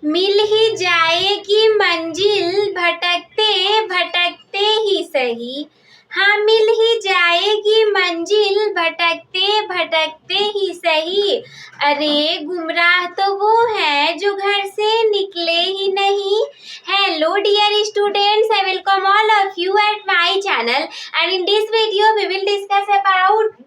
मिल ही जाएगी मंजिल भटकते भटकते ही सही। हाँ, मिल ही जाएगी मंजिल भटकते भटकते ही सही। अरे गुमराह तो वो है जो घर से निकले ही नहीं। Hello dear students, I welcome all of you at my channel, and in this video we will discuss about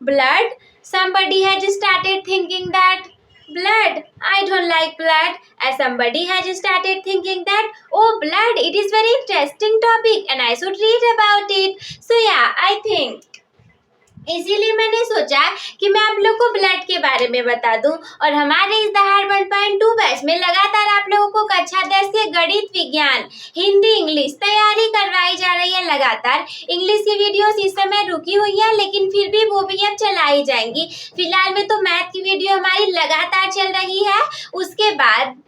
blood. Somebody has started thinking that blood, I don't like blood, and somebody has started thinking that, oh, blood, it is very interesting topic and I should read about it. So yeah, I think इसीलिए मैंने सोचा कि मैं आप लोग को blood के बारे में बता दूं। और हमारे इस दहाड़ 1.2 बैच में लगातार आप लोगों को कक्षा 10 के गणित, विज्ञान, हिंदी, इंग्लिश तैयारी करवाई जा रही है। लगातार इंग्लिश की वीडियोस इस समय रुकी हुई है, लेकिन फिर भी वो भी अब चलाई जाएंगी। फिलहाल में तो मैथ की वीडियो हमारी लगातार चल रही है, उसके बाद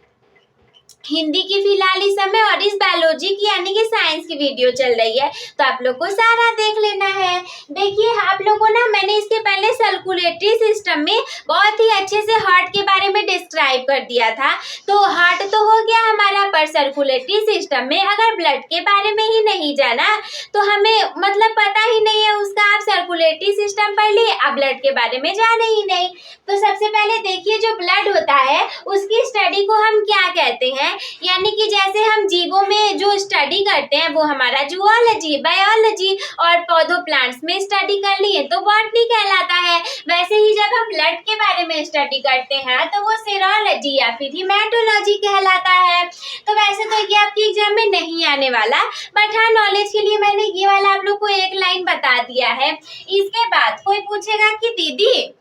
हिंदी की फिलहाल इस समय, और इस बायोलॉजी की यानी कि साइंस की वीडियो चल रही है, तो आप लोग को सारा देख लेना है। देखिए आप लोग को ना मैंने इसके पहले सर्कुलेटरी सिस्टम में बहुत ही अच्छे से हार्ट के बारे में डिस्क्राइब कर दिया था। तो हार्ट तो हो गया हमारा, पर सर्कुलेटरी सिस्टम में अगर ब्लड के बारे में ही नहीं जाना तो हमें मतलब पता ही नहीं है उसका। आप सर्कुलेटरी सिस्टम पढ़ लिए, आप ब्लड के बारे में जाने ही नहीं। तो सबसे पहले देखिए, जो ब्लड होता है उसकी स्टडी को हम क्या कहते हैं, यानी कि जैसे हम जीवों में जो स्टडी करते हैं वो हमारा जूलॉजी, बायोलॉजी, और पौधों प्लांट्स में स्टडी कर लिए तो बॉटनी कहलाता है। वैसे ही जब हम ब्लड के बारे में स्टडी करते हैं तो वो सेरोलॉजी या फिर हीमेटोलॉजी कहलाता है। तो वैसे तो ये आपकी एग्जाम में नहीं आने वाला, बट हाँ नॉलेज के लिए मैंने ये वाला आप लोग को एक लाइन बता दिया है। इसके बाद कोई पूछेगा कि दीदी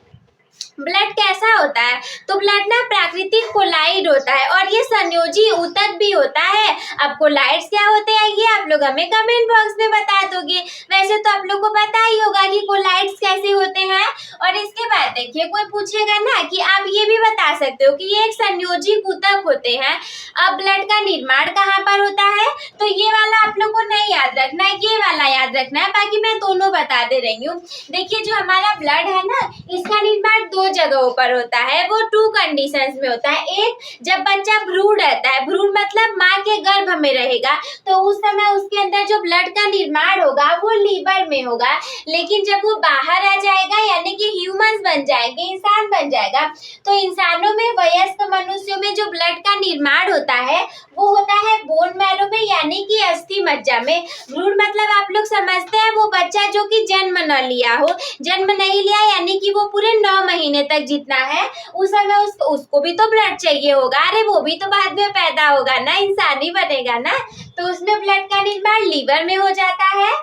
ब्लड कैसा होता है, तो ब्लड ना प्राकृतिक कोलाइड होता है और ये संयोजी ऊतक भी होता है। अब कोलाइड्स क्या होते हैं ये आप लोग हमें कमेंट बॉक्स में बता दोगे। वैसे तो आप लोग को पता ही होगा कि कोलाइड्स कैसे होते हैं। और इसके बाद देखिए, कोई पूछेगा ना कि आप ये भी बता सकते हो कि ये एक संयोजी ऊतक होते हैं। अब ब्लड का निर्माण कहाँ पर होता है, तो ये वाला आप लोग को नहीं याद रखना है, ये वाला याद रखना है, बाकी मैं दोनों बता दे रही हूँ। देखिए जो हमारा ब्लड है ना, इसका निर्माण दो जगहों पर होता है, वो 2 कंडीशंस में होता है। एक, जब बच्चा भ्रूण रहता है, भ्रूण मतलब माँ के गर्भ में रहेगा, तो उस समय उसके अंदर जो ब्लड का निर्माण होगा वो लीवर में होगा। लेकिन जब वो बाहर आ जाएगा यानी कि ह्यूमंस बन जाएंगे, इंसान बन जाएगा, तो इंसानों में, वयस्क मनुष्यों में जो ब्लड का निर्माण होता है वो होता है बोन मैरो में यानी कि अस्थि मज्जा में। भ्रूण मतलब आप लोग समझते हैं वो बच्चा जो कि जन्म न लिया हो, जन्म नहीं लिया यानी कि वो पूरे 9 महीने तक जितना है उस समय उसको भी तो ब्लड चाहिए होगा। अरे वो भी तो बाद में पैदा होगा ना, इंसान ही बनेगा ना, तो उसमें ब्लड का निर्माण लीवर में हो जाता है।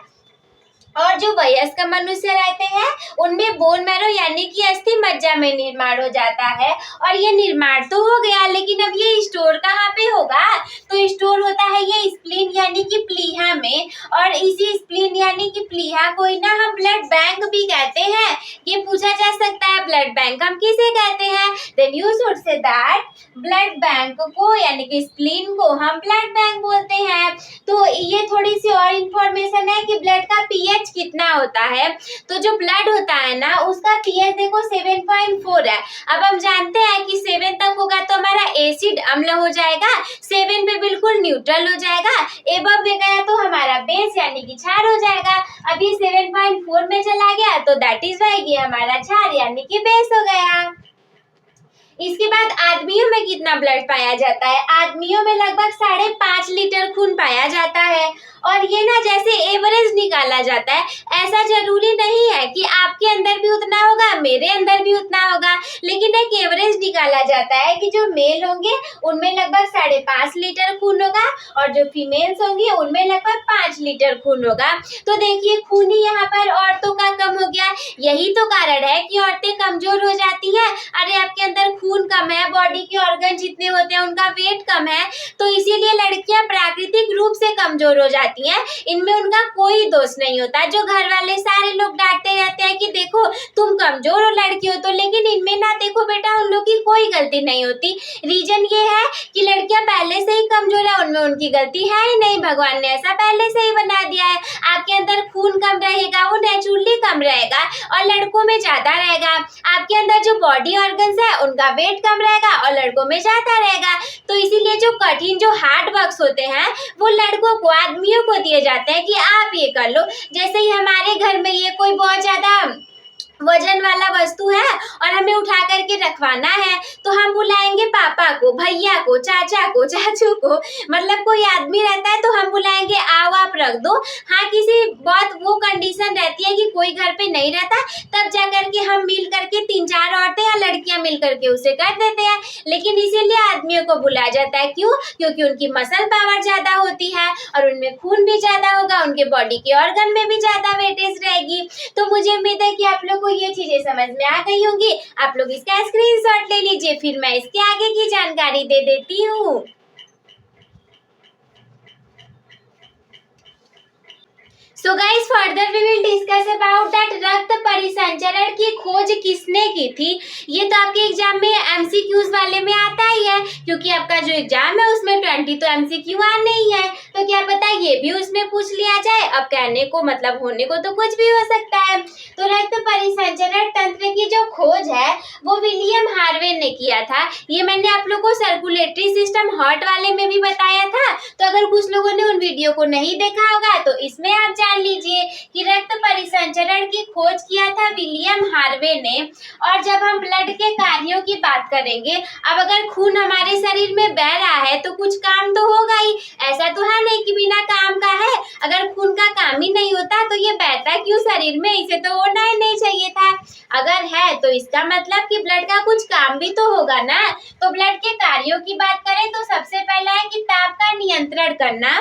और जो वयस्क मनुष्य रहते हैं उनमें बोन मैरो यानी कि अस्थि मज्जा में निर्माण हो जाता है। और ये निर्माण तो हो गया, लेकिन अब ये स्टोर कहाँ पे होगा, तो स्टोर होता है ये स्प्लीन यानी कि प्लीहा में। और इसी स्प्लीन यानी कि प्लीहा को ही ना हम ब्लड बैंक भी कहते हैं। ये पूछा जा सकता है ब्लड बैंक हम किसे कहते हैं, then you should say that blood bank को यानी कि स्प्लीन को हम ब्लड बैंक बोलते हैं। तो ये थोड़ी सी और इंफॉर्मेशन है कि ब्लड का पीएच कितना होता है। तो जो ब्लड होता है ना उसका पीएच देखो 7.4 है। अब हम जानते हैं कि 7 तक होगा तो हमारा एसिड अम्ल हो जाएगा, 7 पे बिल्कुल न्यूट्रल हो जाएगा, एबव में गया तो हमारा बेस यानी कि क्षार हो जाएगा। अब ये 7.4 में चला गया तो दैट इज वाई ये हमारा क्षार यानी कि बेस हो गया। इसके बाद आदमियों में कितना ब्लड पाया जाता है, आदमियों में लगभग 5.5 लीटर खून पाया जाता है। और ये ना जैसे एवरेज निकाला जाता है, ऐसा जरूरी नहीं है कि आपके अंदर भी उतना होगा मेरे अंदर भी उतना होगा, लेकिन एक एवरेज निकाला जाता है कि जो मेल होंगे उनमें लगभग 5.5 लीटर खून होगा और जो फीमेल्स होंगी उनमें लगभग 5 लीटर खून होगा। तो देखिए खून ही यहाँ पर औरतों का कम हो गया, यही तो कारण है कि औरतें कमजोर हो जाती है। अरे आपके अंदर खून कम है, बॉडी के ऑर्गन जितने होते हैं उनका वेट कम है, तो इसीलिए लड़कियां प्राकृतिक रूप से कमजोर हो जाती जाती हैं, इनमें उनका कोई दोष नहीं होता। जो घर वाले सारे लोग डांटते रहते हैं कि देखो तुम कमजोर हो लड़की हो तो, लेकिन इनमें ना देखो बेटा उन लोग की कोई गलती नहीं होती। रीजन ये है कि लड़कियां पहले से ही कमजोर है, उनमें उनकी गलती है ही नहीं, भगवान ने ऐसा पहले से ही बना दिया है। आपके अंदर खून कम रहेगा, वो नेचुरली कम रहेगा और लड़कों में ज्यादा रहेगा। आपके अंदर जो बॉडी ऑर्गन्स है उनका वेट कम रहेगा और लड़कों में ज्यादा रहेगा। तो इसीलिए जो कठिन जो हार्ड वर्क्स होते हैं वो लड़कों को, आदमियों को दिए जाते हैं कि आप ये कर लो। जैसे ही हमारे घर में ये कोई बहुत ज्यादा वजन वाला वस्तु है और हमें उठा करके रखवाना है तो हम बुलाएंगे पापा को, भैया को, चाचा को, चाचू को, मतलब कोई आदमी रहता है तो हम बुलाएंगे आओ आप रख दो। हाँ, किसी बहुत वो कंडीशन रहती है कि कोई घर पे नहीं रहता, तब जा करके हम मिल करके 3-4 औरतें या लड़कियां मिल करके उसे कर देते हैं। लेकिन इसीलिए आदमियों को बुलाया जाता है, क्यों? क्योंकि उनकी मसल पावर ज्यादा होती है और उनमें खून भी ज्यादा होगा, उनके बॉडी के ऑर्गन में भी ज्यादा वेटेज रहेगी। तो मुझे उम्मीद है कि आप लोग को ये चीजें समझ में आ गई होंगी। आप लोग इसका स्क्रीनशॉट ले लीजिए, फिर मैं इसके आगे की जानकारी दे देती हूँ। So guys, further we will discuss about that रक्त परिसंचरण की खोज किसने की थी। ये तो आपके एग्जाम में एमसीक्यूज वाले में आता ही है, क्योंकि आपका जो एग्जाम है उसमें 20 तो एमसीक्यू आने ही है। तो क्या पता ये भी उसमें पूछ लिया जाए। अब कहने को मतलब होने को तो कुछ भी हो सकता है। तो रक्त परिसंचरण तंत्र की जो खोज है वो विलियम हार्वे ने किया था। ये मैंने आप लोग को सर्कुलेटरी सिस्टम हार्ट वाले में भी बताया था। तो अगर कुछ लोगों ने उन वीडियो को नहीं देखा होगा तो इसमें आप जान लीजिए कि रक्त परिसंचरण की खोज किया था विलियम हार्वे ने। और जब हम ब्लड के कार्यों की बात करेंगे, अब अगर खून हमारे शरीर में बह रहा है तो कुछ काम तो होगा ही। ऐसा तो है नहीं कि बिना काम का है। अगर खून का काम ही नहीं होता तो ये बहता क्यों शरीर में? इसे तो होना ही नहीं चाहिए था। अगर है तो इसका मतलब कि ब्लड का कुछ काम भी तो होगा ना। तो ब्लड के कार्यों की बात करें तो सबसे पहला है कि ताप का नियंत्रण करना।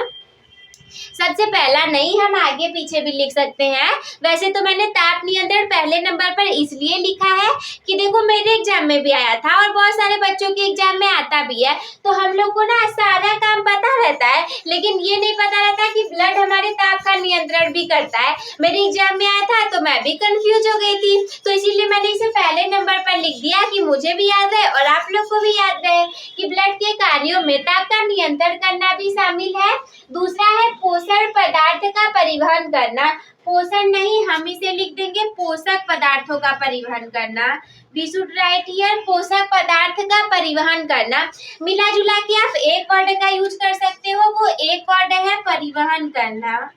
सबसे पहला नहीं, हम आगे पीछे भी लिख सकते हैं। वैसे तो मैंने ताप नियंत्रण पहले नंबर पर इसलिए लिखा है कि देखो मेरे एग्जाम में भी आया था और बहुत सारे बच्चों के एग्जाम में आता भी है। तो हम लोग को ना सारा काम पता रहता है, लेकिन ये नहीं पता रहता कि ब्लड हमारे ताप का नियंत्रण भी करता है। मेरे एग्जाम में आया था तो मैं भी कंफ्यूज हो गई थी, तो इसीलिए मैंने इसे पहले नंबर पर लिख दिया कि मुझे भी याद है और आप लोग को भी याद रहे कि ब्लड के कार्यों में ताप का नियंत्रण करना भी शामिल है। दूसरा है पोषण पदार्थ का परिवहन करना। पोषण नहीं, हम इसे लिख देंगे पोषक पदार्थों का परिवहन करना। वी शुड राइट हियर पोषक पदार्थ का परिवहन करना। मिला जुला के आप एक वर्ड का यूज कर सकते हो, वो एक वर्ड है परिवहन करना।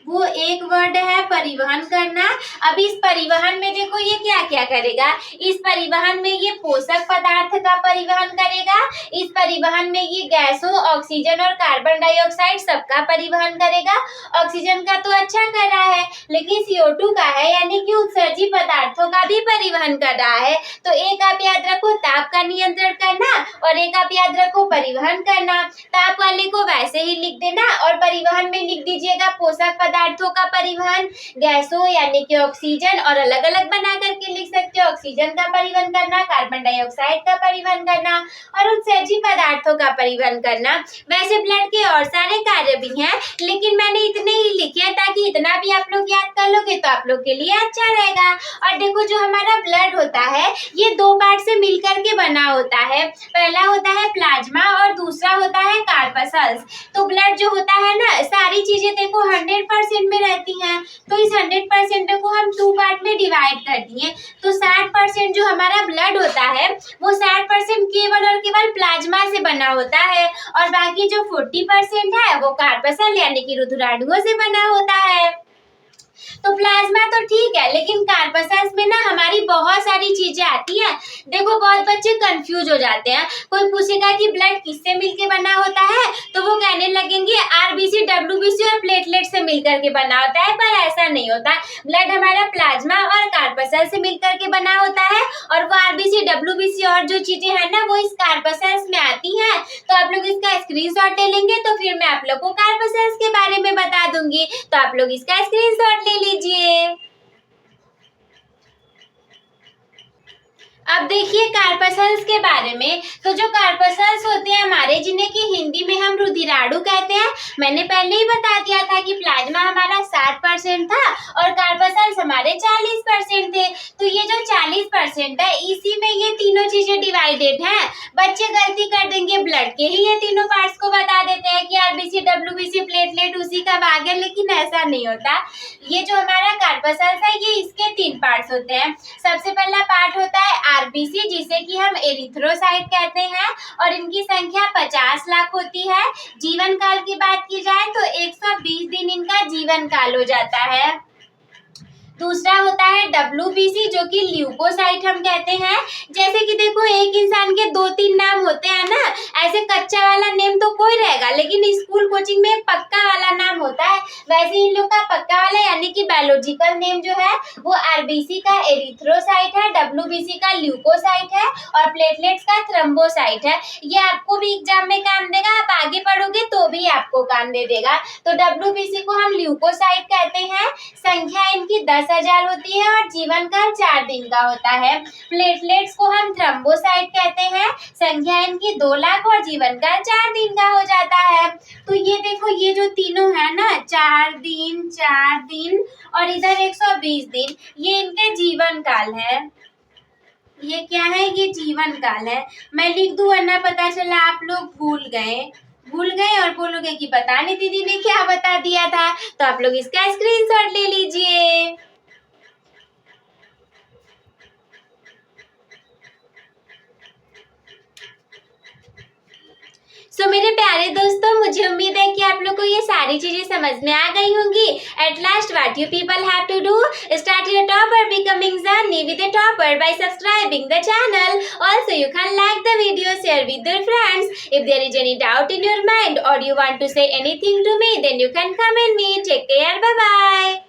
वो एक वर्ड है परिवहन करना। अब इस परिवहन में देखो ये क्या क्या करेगा। इस परिवहन में ये पोषक पदार्थ का परिवहन करेगा। इस परिवहन में ये गैसों, ऑक्सीजन और कार्बन डाइऑक्साइड सबका परिवहन करेगा। ऑक्सीजन का तो अच्छा कर रहा है, लेकिन CO2 का है, यानी कि उत्सर्जी पदार्थों का भी परिवहन कर रहा है। तो एक आप याद रखो ताप का नियंत्रण करना और एक आप याद रखो परिवहन करना। ताप वाले को वैसे ही लिख देना और परिवहन में लिख दीजिएगा पोषक पदार्थों का परिवहन, गैसों यानी कि ऑक्सीजन, और अलग अलग बना करके लिख सकते हो ऑक्सीजन का परिवहन करना, कार्बन डाइऑक्साइड का परिवहन करना और उत्सर्जी पदार्थों का परिवहन करना। वैसे ब्लड के और सारे कार्य भी हैं, लेकिन मैंने इतने ही लिखे हैं ताकि इतना भी आप लोग याद कर लोगे तो आप लोग के लिए अच्छा रहेगा। और देखो जो हमारा ब्लड होता है ये 2 पार्ट से मिलकर के बना होता है। पहला होता है प्लाज्मा और दूसरा होता है कार्पसल्स। तो ब्लड जो होता है ना, सारी चीजें देखो 100% में रहती हैं, तो इस 100% को हम 2 पार्ट में डिवाइड कर दिए। तो 60% जो हमारा ब्लड होता है वो 60% केवल और केवल प्लाज्मा से बना होता है और बाकी जो 40% है वो कार्पसल यानी कि रुधिराणुओं से बना होता है। तो प्लाज्मा तो ठीक है, लेकिन कार्पसल्स में ना हमारी बहुत सारी चीजें आती हैं। देखो बहुत बच्चे कंफ्यूज हो जाते हैं। कोई पूछेगा कि ब्लड किससे मिलके बना होता है तो वो कहने लगेंगे RBC, WBC और प्लेटलेट से मिलकर के बना होता है, पर ऐसा नहीं होता। ब्लड हमारा प्लाज्मा और कार्पसल से मिलकर के बना होता है और वो RBC, WBC और जो चीजें हैं ना वो इस कार्पसल्स में आती हैं। तो आप लोग इसका स्क्रीनशॉट ले लेंगे तो फिर मैं आप लोग को कार्पसल्स के बारे में बता दूंगी। तो आप लोग इसका स्क्रीनशॉट ले लीजिए। अब देखिए कार्पसल्स के बारे में। तो जो कार्पसल्स होते हैं हमारे, जिन्हें कि हिंदी में हम रुधिराणु कहते हैं, मैंने पहले ही बता दिया था कि प्लाज्मा हमारा 60% था और कार्पसल्स हमारे 40% थे। तो ये जो 40% है, इसी में ये तीनों चीजें डिवाइडेड हैं। बच्चे गलती कर देंगे, ब्लड के ही ये तीनों पार्ट्स को बता देते हैं कि आरबीसी, डब्ल्यूबीसी, प्लेटलेट उसी का भाग है, लेकिन ऐसा नहीं होता। ये जो हमारा कार्पसल्स है, ये इसके 3 पार्ट्स होते हैं। सबसे पहला पार्ट होता है आरबीसी, जिसे कि हम एरिथ्रोसाइट कहते हैं, और इनकी संख्या 50 लाख होती है। जीवन काल की बात की जाए तो 120 दिन इनका जीवन काल हो जाता है। दूसरा होता है डब्ल्यूबीसी, जो कि ल्यूकोसाइट हम कहते हैं। जैसे कि देखो, एक इंसान के 2-3 नाम होते हैं ना, ऐसे कच्चा वाला नेम तो कोई रहेगा, लेकिन स्कूल कोचिंग में पक्का वाला नाम होता है। वैसे इन लोग का पक्का वाला यानी कि बायोलॉजिकल नेम जो है वो आरबीसी का एरिथ्रोसाइट है, डब्ल्यूबीसी का ल्यूकोसाइट है और प्लेटलेट्स का थ्रोम्बोसाइट है। ये आपको भी एग्जाम में काम देगा, आप आगे पढ़ोगे तो भी आपको काम दे देगा। तो डब्ल्यूबीसी को हम ल्यूकोसाइट कहते हैं। संख्या इनकी 10,000 होती है और जीवन काल 4 दिन का होता है। प्लेटलेट्स को हम थ्रोम्बोसाइट कहते हैं। संख्या इनकी 2 लाख और जीवन काल 4 दिन का हो जाता है। तो ये देखो, ये जो तीनों है ना, 4 दिन और इधर 120 दिन, ये इनके जीवन काल है। ये क्या है? ये जीवन काल है। मैं लिख दूं, वरना पता चला आप लोग भूल गए और बोलोगे कि पता नहीं दीदी ने क्या बता दिया था। तो आप लोग इसका स्क्रीनशॉट ले लीजिए। मेरे प्यारे दोस्तों, मुझे उम्मीद है कि आप लोग को ये सारी चीजें समझ में आ गई होंगी। At last what you people have to do, start your topper becoming journey with a topper by subscribing the channel. Also you can like the video, share with your friends. If there is any doubt in your mind or you want to say anything to me, then you can comment me. Take care, bye bye.